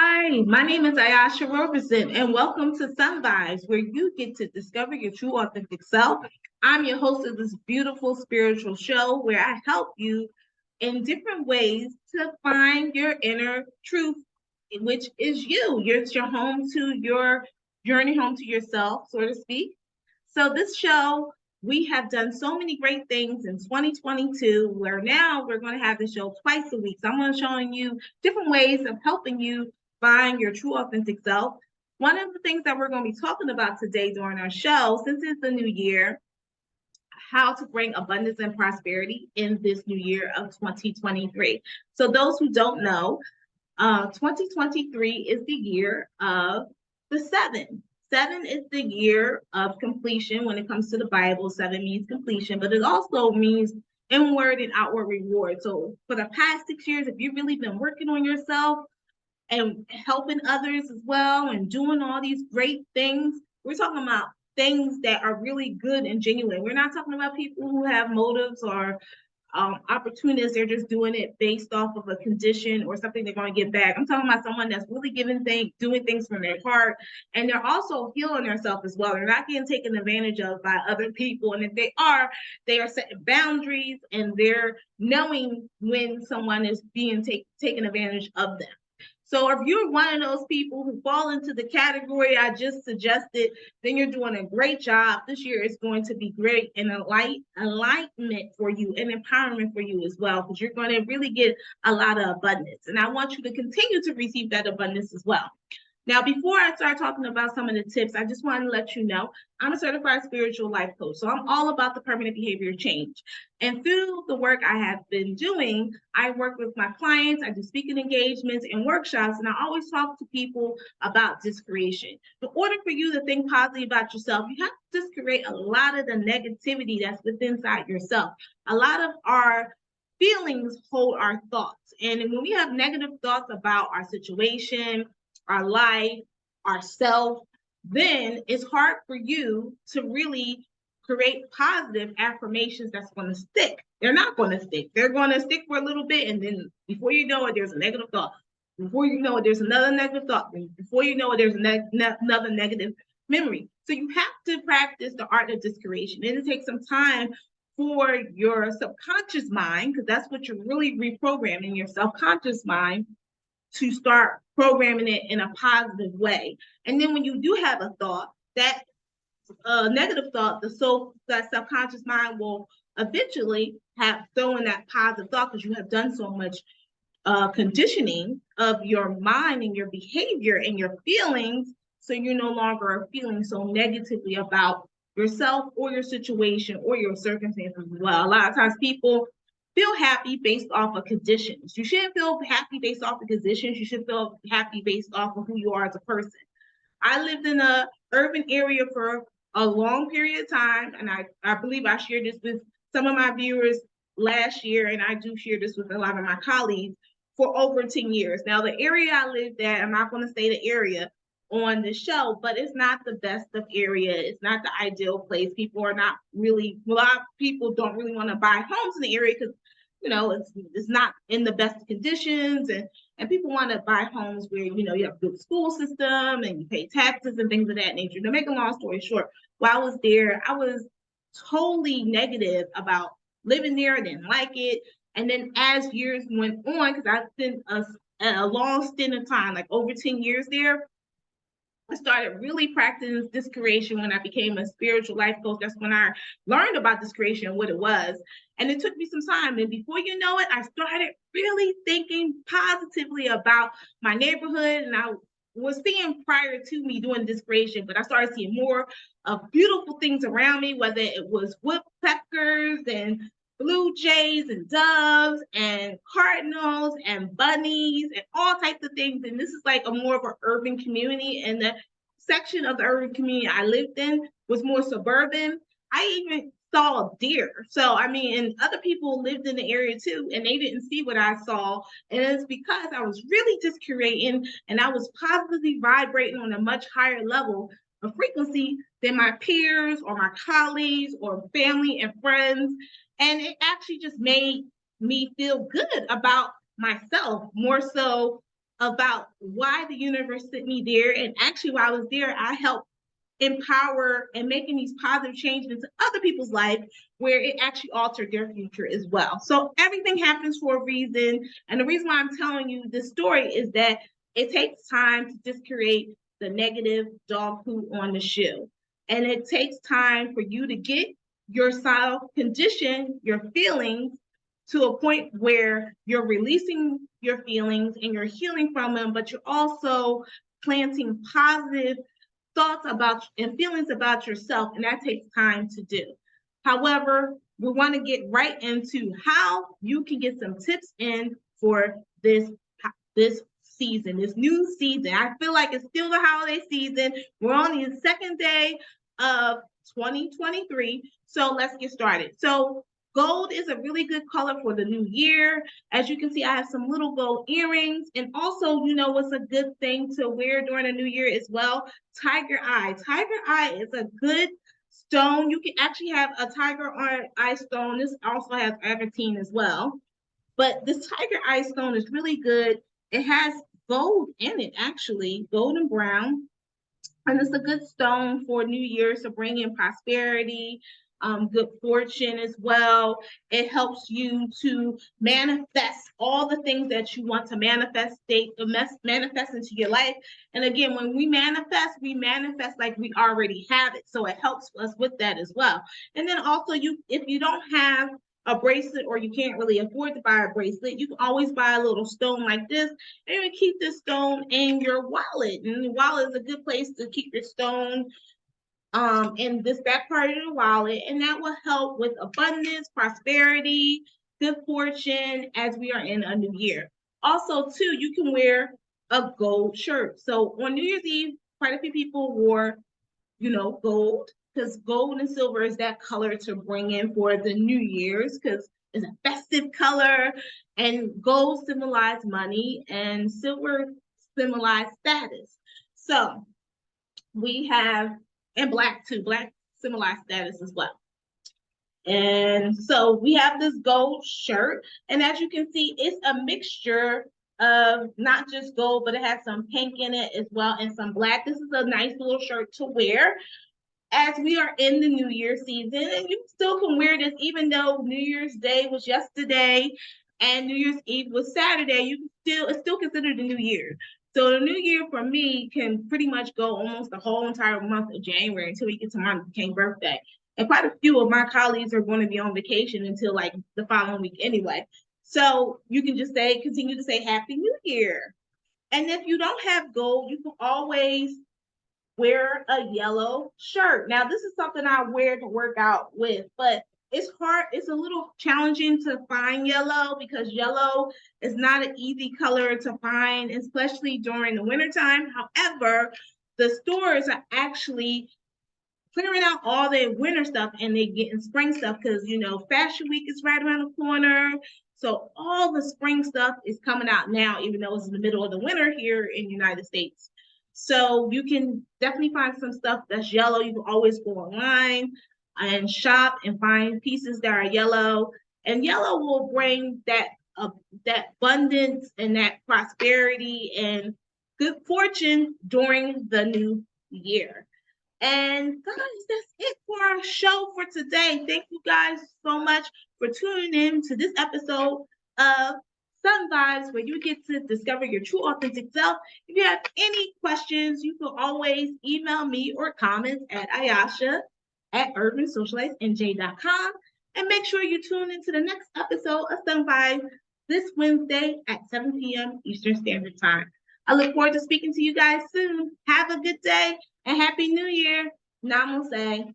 Hi, my name is Ayasha Roberson, and welcome to Sun Vibes, where you get to discover your true authentic self. I'm your host of this beautiful spiritual show where I help you in different ways to find your inner truth, which is you. It's your home to your journey home to yourself, so to speak. So this show, we have done so many great things in 2022, where now we're going to have the show twice a week. So I'm going to showing you different ways of helping you find your true authentic self. One of the things that we're going to be talking about today during our show, since it's the new year, how to bring abundance and prosperity in this new year of 2023. So those who don't know, 2023 is the year of the seven. Seven is the year of completion when it comes to the Bible. Seven means completion, but it also means inward and outward reward. So for the past 6 years, if you've really been working on yourself and helping others as well and doing all these great things, we're talking about things that are really good and genuine. We're not talking about people who have motives or opportunists. They're just doing it based off of a condition or something they're going to get back. I'm talking about someone that's really doing things from their heart, and they're also healing themselves as well. They're not getting taken advantage of by other people, and if they are setting boundaries, and they're knowing when someone is being taken advantage of them. So if you're one of those people who fall into the category I just suggested, then you're doing a great job. This year is going to be great and enlightenment for you and empowerment for you as well, because you're going to really get a lot of abundance. And I want you to continue to receive that abundance as well. Now, before I start talking about some of the tips, I just want to let you know I'm a certified spiritual life coach. So I'm all about the permanent behavior change. And through the work I have been doing, I work with my clients, I do speaking engagements and workshops, and I always talk to people about discretion. In order for you to think positively about yourself, you have to discreate a lot of the negativity that's within inside yourself. A lot of our feelings hold our thoughts. And when we have negative thoughts about our situation, our life, ourself, then it's hard for you to really create positive affirmations that's going to stick. They're not going to stick. They're going to stick for a little bit, and then before you know it, there's a negative thought. Before you know it, there's another negative thought. Before you know it, there's another negative memory. So you have to practice the art of discretion. And it takes some time for your subconscious mind, because that's what you're really reprogramming, your subconscious mind, to start programming it in a positive way. And then when you do have a thought, that negative thought, that subconscious mind will eventually have thrown that positive thought, because you have done so much conditioning of your mind and your behavior and your feelings. So you no longer are feeling so negatively about yourself or your situation or your circumstances as well. A lot of times people feel happy based off of conditions. You shouldn't feel happy based off of conditions. You should feel happy based off of who you are as a person. I lived in an urban area for a long period of time, and I believe I shared this with some of my viewers last year, and I do share this with a lot of my colleagues, for over 10 years. Now, the area I lived at, I'm not going to say the area on the show, but it's not the best of area. It's not the ideal place. People are not really, a lot of people don't really want to buy homes in the area because, it's not in the best conditions, and people want to buy homes where, you have a good school system and you pay taxes and things of that nature. To make a long story short, while I was there, I was totally negative about living there. I didn't like it. And then as years went on, because I spent a long stint of time, like over 10 years there, I started really practicing discretion when I became a spiritual life coach. That's when I learned about discretion and what it was. And it took me some time. And before you know it, I started really thinking positively about my neighborhood. And I was seeing prior to me doing discretion, but I started seeing more of beautiful things around me, whether it was woodpeckers and blue jays and doves and cardinals and bunnies and all types of things. And this is like a more of an urban community. And the section of the urban community I lived in was more suburban. I even saw deer. So, and other people lived in the area too, and they didn't see what I saw. And it's because I was really just curating, and I was positively vibrating on a much higher level of frequency than my peers or my colleagues or family and friends. And it actually just made me feel good about myself, more so about why the universe sent me there. And actually, while I was there, I helped empower and making these positive changes into other people's life where it actually altered their future as well. So everything happens for a reason. And the reason why I'm telling you this story is that it takes time to just create the negative dog poo on the shoe. And it takes time for you to get yourself conditioned, your feelings, to a point where you're releasing your feelings and you're healing from them, but you're also planting positive thoughts about and feelings about yourself, and that takes time to do. However, we want to get right into how you can get some tips in for this season, this new season. I feel like it's still the holiday season. We're on the second day of 2023, so let's get started. So gold is a really good color for the new year. As you can see, I have some little gold earrings. And also, you know what's a good thing to wear during the new year as well? Tiger eye. Tiger eye is a good stone. You can actually have a tiger eye stone. This also has agatine as well. But this tiger eye stone is really good. It has gold in it, actually, gold and brown. And it's a good stone for New Year's to bring in prosperity, good fortune as well. It helps you to manifest all the things that you want to manifest into your life. And again, when we manifest like we already have it. So it helps us with that as well. And then also, if you don't have a bracelet or you can't really afford to buy a bracelet, you can always buy a little stone like this and you keep this stone in your wallet. And the wallet is a good place to keep your stone in this back part of the wallet, and that will help with abundance, prosperity, good fortune as we are in a new year. Also, too, you can wear a gold shirt. So on New Year's Eve, quite a few people wore, gold, because gold and silver is that color to bring in for the New Year's, because it's a festive color, and gold symbolizes money and silver symbolizes status. So we have, and black too, black symbolizes status as well. And so we have this gold shirt, and as you can see, it's a mixture of not just gold, but it has some pink in it as well and some black. This is a nice little shirt to wear as we are in the New Year season, and you still can wear this even though New Year's Day was yesterday and New Year's Eve was Saturday. It's still considered the New Year. So the New Year for me can pretty much go almost the whole entire month of January until we get to Martin Luther King birthday. And quite a few of my colleagues are going to be on vacation until like the following week anyway. So you can just continue to say Happy New Year. And if you don't have gold, you can always wear a yellow shirt. Now, this is something I wear to work out with, but it's hard. It's a little challenging to find yellow because yellow is not an easy color to find, especially during the wintertime. However, the stores are actually clearing out all their winter stuff and they're getting spring stuff because, Fashion Week is right around the corner. So all the spring stuff is coming out now, even though it's in the middle of the winter here in the United States. So you can definitely find some stuff that's yellow. You can always go online and shop and find pieces that are yellow. And yellow will bring that abundance and that prosperity and good fortune during the new year. And guys, that's it for our show for today. Thank you guys so much for tuning in to this episode of Sun Vibes, where you get to discover your true authentic self. If you have any questions, you can always email me or comment at ayasha@urbansocializenj.com. And make sure you tune into the next episode of Sun Vibes this Wednesday at 7 p.m. Eastern Standard Time. I look forward to speaking to you guys soon. Have a good day and Happy New Year. Namaste.